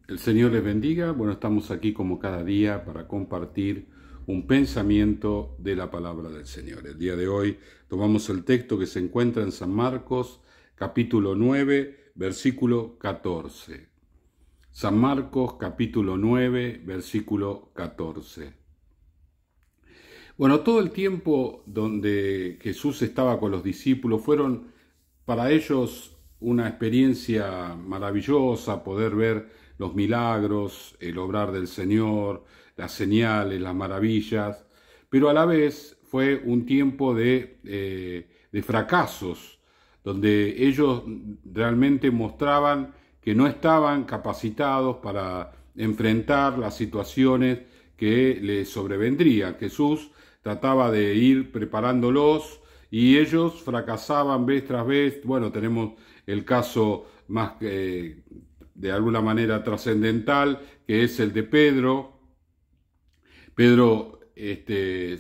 El Señor les bendiga. Bueno, estamos aquí como cada día para compartir un pensamiento de la palabra del Señor. El día de hoy tomamos el texto que se encuentra en San Marcos, capítulo 9, versículo 14. San Marcos, capítulo 9, versículo 14. Bueno, todo el tiempo donde Jesús estaba con los discípulos fueron para ellos una experiencia maravillosa, poder ver los milagros, el obrar del Señor, las señales, las maravillas, pero a la vez fue un tiempo de fracasos, donde ellos realmente mostraban que no estaban capacitados para enfrentar las situaciones que les sobrevendrían. Jesús trataba de ir preparándolos y ellos fracasaban vez tras vez. Bueno, tenemos el caso más de alguna manera trascendental, que es el de Pedro. Pedro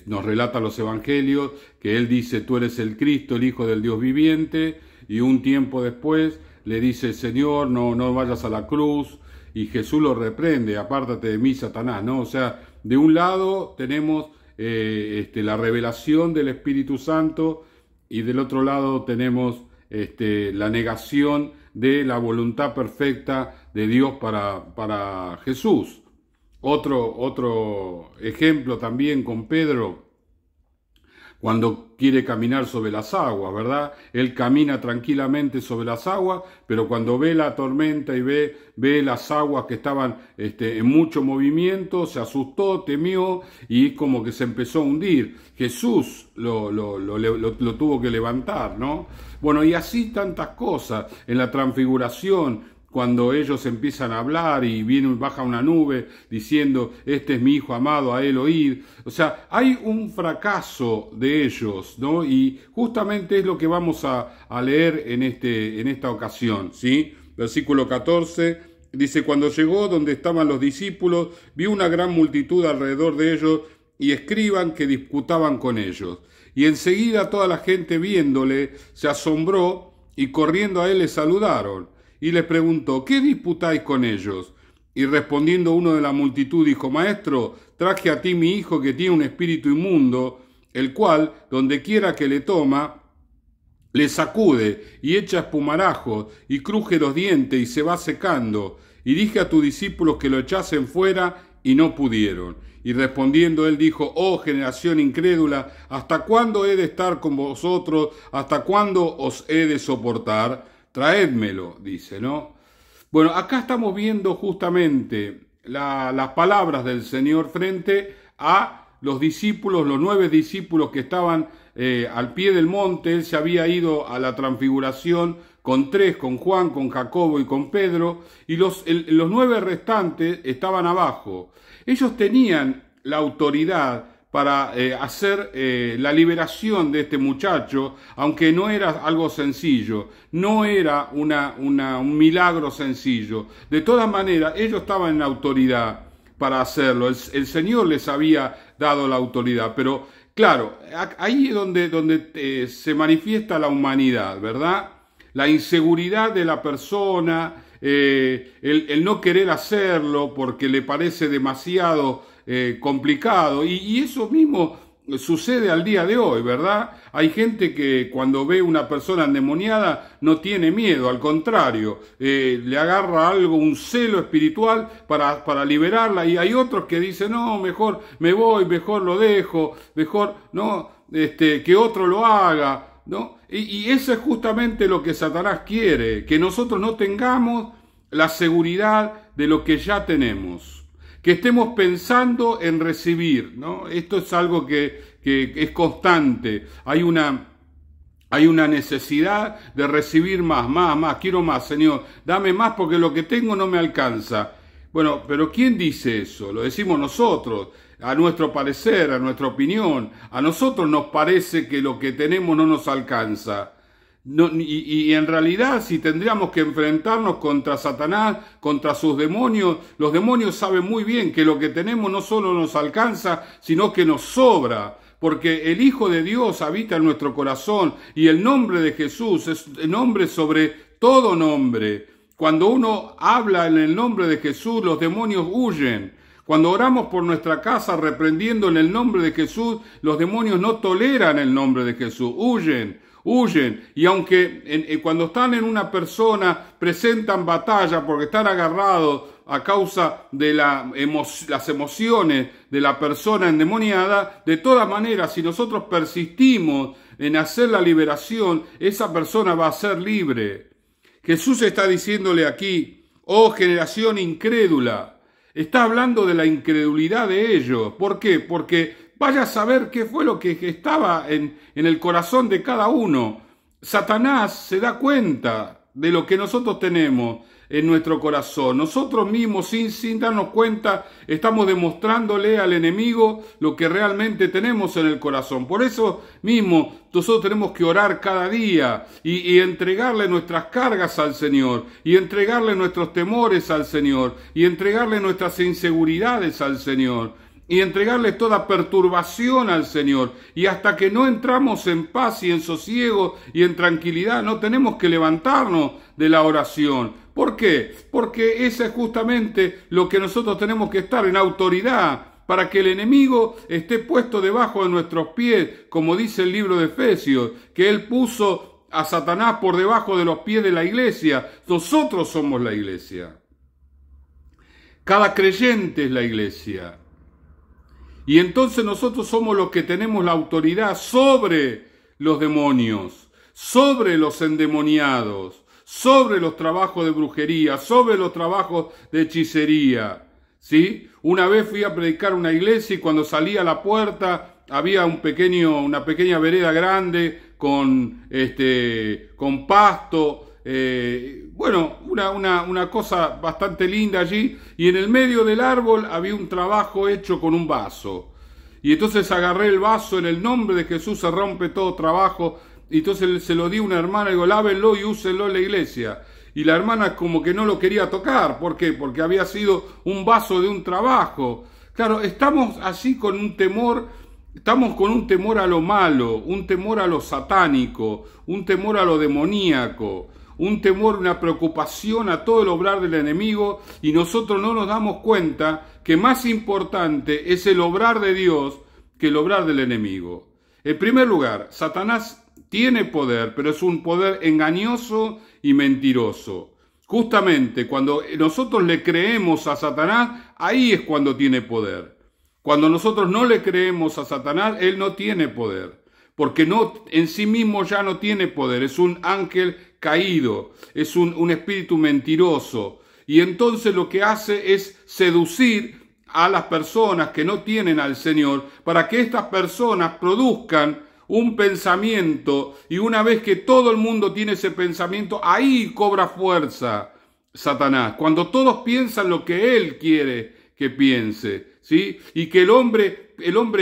nos relata los evangelios que él dice: tú eres el Cristo, el Hijo del Dios viviente, y un tiempo después le dice: Señor, no vayas a la cruz, y Jesús lo reprende: apártate de mí, Satanás, ¿no? O sea, de un lado tenemos la revelación del Espíritu Santo, y del otro lado tenemos la negación de la voluntad perfecta de Dios para Jesús. Otro ejemplo también con Pedro, cuando quiere caminar sobre las aguas, ¿verdad? Él camina tranquilamente sobre las aguas, pero cuando ve la tormenta y ve las aguas que estaban en mucho movimiento, se asustó, temió y como que se empezó a hundir. Jesús lo tuvo que levantar, ¿no? Bueno, y así tantas cosas. En la transfiguración, cuando ellos empiezan a hablar y baja una nube diciendo: este es mi Hijo amado, a él oíd. O sea, hay un fracaso de ellos, ¿no? Y justamente es lo que vamos a leer en esta ocasión, ¿sí? Versículo 14 dice: cuando llegó donde estaban los discípulos, vio una gran multitud alrededor de ellos y escribas que disputaban con ellos. Y enseguida toda la gente, viéndole, se asombró y corriendo a él le saludaron. Y les preguntó: ¿qué disputáis con ellos? Y respondiendo uno de la multitud dijo: Maestro, traje a ti mi hijo que tiene un espíritu inmundo, el cual, donde quiera que le toma, le sacude y echa espumarajos y cruje los dientes y se va secando. Y dije a tus discípulos que lo echasen fuera y no pudieron. Y respondiendo él dijo: oh generación incrédula, ¿hasta cuándo he de estar con vosotros? ¿Hasta cuándo os he de soportar? Traédmelo, dice, ¿no? Bueno, acá estamos viendo justamente las palabras del Señor frente a los discípulos, los 9 discípulos que estaban al pie del monte. Él se había ido a la transfiguración con 3, con Juan, con Jacobo y con Pedro, y los 9 restantes estaban abajo. Ellos tenían la autoridad para hacer la liberación de este muchacho, aunque no era algo sencillo, no era un milagro sencillo. De todas maneras, ellos estaban en la autoridad para hacerlo. El Señor les había dado la autoridad, pero claro, ahí es donde se manifiesta la humanidad, ¿verdad? La inseguridad de la persona, el no querer hacerlo porque le parece demasiado complicado, y eso mismo sucede al día de hoy, ¿verdad? Hay gente que cuando ve una persona endemoniada no tiene miedo, al contrario, le agarra algo, un celo espiritual para liberarla, y hay otros que dicen: no, mejor me voy, mejor lo dejo, mejor no, que otro lo haga, ¿no? Y eso es justamente lo que Satanás quiere, que nosotros no tengamos la seguridad de lo que ya tenemos, que estemos pensando en recibir, ¿no? Esto es algo que es constante. Hay una necesidad de recibir más. Quiero más, Señor. Dame más porque lo que tengo no me alcanza. Bueno, pero ¿quién dice eso? Lo decimos nosotros, a nuestro parecer, a nuestra opinión. A nosotros nos parece que lo que tenemos no nos alcanza. No, y en realidad, si tendríamos que enfrentarnos contra Satanás, contra sus demonios, los demonios saben muy bien que lo que tenemos no solo nos alcanza, sino que nos sobra, porque el Hijo de Dios habita en nuestro corazón y el nombre de Jesús es el nombre sobre todo nombre. Cuando uno habla en el nombre de Jesús, los demonios huyen. Cuando oramos por nuestra casa reprendiendo en el nombre de Jesús, los demonios no toleran el nombre de Jesús, huyen. Y aunque cuando están en una persona presentan batalla porque están agarrados a causa de las emociones de la persona endemoniada, de todas maneras, si nosotros persistimos en hacer la liberación, esa persona va a ser libre. Jesús está diciéndole aquí, oh generación incrédula, está hablando de la incredulidad de ellos. ¿Por qué? Porque vaya a saber qué fue lo que estaba en el corazón de cada uno. Satanás se da cuenta de lo que nosotros tenemos en nuestro corazón. Nosotros mismos, sin darnos cuenta, estamos demostrándole al enemigo lo que realmente tenemos en el corazón. Por eso mismo, nosotros tenemos que orar cada día y entregarle nuestras cargas al Señor, y entregarle nuestros temores al Señor, y entregarle nuestras inseguridades al Señor, y entregarle toda perturbación al Señor. Y hasta que no entramos en paz y en sosiego y en tranquilidad, no tenemos que levantarnos de la oración. ¿Por qué? Porque ese es justamente lo que nosotros tenemos que estar en autoridad, para que el enemigo esté puesto debajo de nuestros pies, como dice el libro de Efesios, que él puso a Satanás por debajo de los pies de la iglesia. Nosotros somos la iglesia. Cada creyente es la iglesia. Y entonces nosotros somos los que tenemos la autoridad sobre los demonios, sobre los endemoniados, sobre los trabajos de brujería, sobre los trabajos de hechicería, ¿sí? Una vez fui a predicar una iglesia y cuando salí a la puerta había una pequeña vereda grande con pasto. Una cosa bastante linda allí, y en el medio del árbol había un trabajo hecho con un vaso, y entonces agarré el vaso, en el nombre de Jesús se rompe todo trabajo, y entonces se lo di a una hermana y digo, lávenlo y úsenlo en la iglesia, y la hermana como que no lo quería tocar. ¿Por qué? Porque había sido un vaso de un trabajo. Claro, estamos así con un temor. Estamos con un temor a lo malo, un temor a lo satánico, un temor a lo demoníaco, un temor, una preocupación a todo el obrar del enemigo, y nosotros no nos damos cuenta que más importante es el obrar de Dios que el obrar del enemigo. En primer lugar, Satanás tiene poder, pero es un poder engañoso y mentiroso. Justamente cuando nosotros le creemos a Satanás, ahí es cuando tiene poder. Cuando nosotros no le creemos a Satanás, él no tiene poder, porque en sí mismo ya no tiene poder, es un ángel caído, es un espíritu mentiroso, y entonces lo que hace es seducir a las personas que no tienen al Señor, para que estas personas produzcan un pensamiento, y una vez que todo el mundo tiene ese pensamiento, ahí cobra fuerza Satanás, cuando todos piensan lo que él quiere que piense, ¿sí? Y que el hombre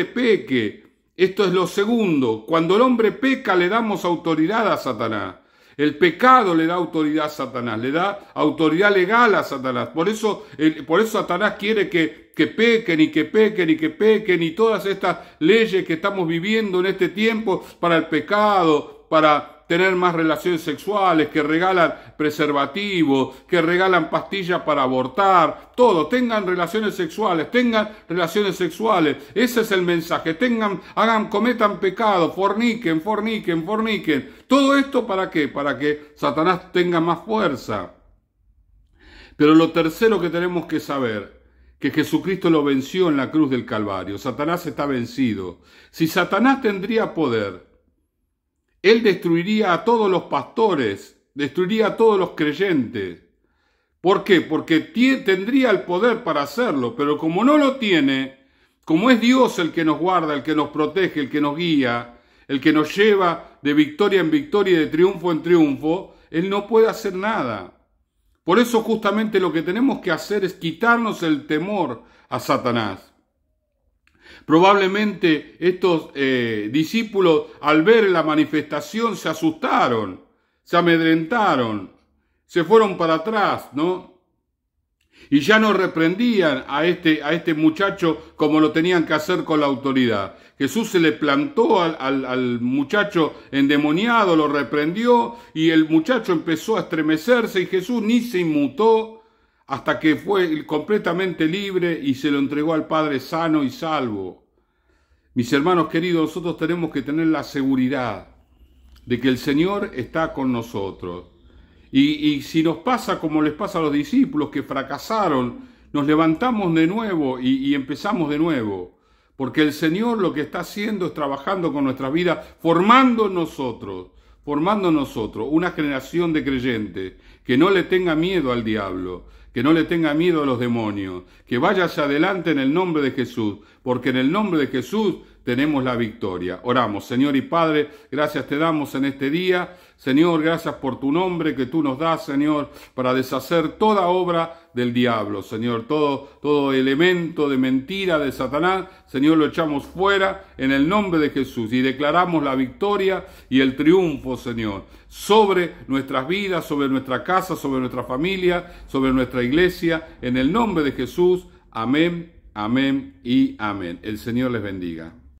peque. Esto es lo segundo. Cuando el hombre peca, le damos autoridad a Satanás. El pecado le da autoridad a Satanás, le da autoridad legal a Satanás. Por eso Satanás quiere que pequen y que pequen y que pequen, y todas estas leyes que estamos viviendo en este tiempo para el pecado, para tener más relaciones sexuales, que regalan preservativos, que regalan pastillas para abortar, todo, tengan relaciones sexuales, ese es el mensaje, cometan pecado, forniquen, todo esto ¿para qué? Para que Satanás tenga más fuerza. Pero lo tercero que tenemos que saber, que Jesucristo lo venció en la cruz del Calvario. Satanás está vencido. Si Satanás tendría poder, él destruiría a todos los pastores, destruiría a todos los creyentes. ¿Por qué? Porque tendría el poder para hacerlo, pero como no lo tiene, como es Dios el que nos guarda, el que nos protege, el que nos guía, el que nos lleva de victoria en victoria y de triunfo en triunfo, él no puede hacer nada. Por eso justamente lo que tenemos que hacer es quitarnos el temor a Satanás. Probablemente estos discípulos, al ver la manifestación, se asustaron, se amedrentaron, se fueron para atrás, ¿no? Y ya no reprendían a este muchacho como lo tenían que hacer con la autoridad. Jesús se le plantó al muchacho endemoniado, lo reprendió y el muchacho empezó a estremecerse y Jesús ni se inmutó hasta que fue completamente libre y se lo entregó al Padre sano y salvo. Mis hermanos queridos, nosotros tenemos que tener la seguridad de que el Señor está con nosotros. Y si nos pasa como les pasa a los discípulos que fracasaron, nos levantamos de nuevo y empezamos de nuevo. Porque el Señor lo que está haciendo es trabajando con nuestras vidas, formando en nosotros una generación de creyentes que no le tenga miedo al diablo, que no le tenga miedo a los demonios, que vaya hacia adelante en el nombre de Jesús, porque en el nombre de Jesús tenemos la victoria. Oramos, Señor y Padre, gracias te damos en este día. Señor, gracias por tu nombre que tú nos das, Señor, para deshacer toda obra del diablo, Señor. Todo elemento de mentira de Satanás, Señor, lo echamos fuera en el nombre de Jesús y declaramos la victoria y el triunfo, Señor, sobre nuestras vidas, sobre nuestra casa, sobre nuestra familia, sobre nuestra iglesia, en el nombre de Jesús. Amén, amén y amén. El Señor les bendiga.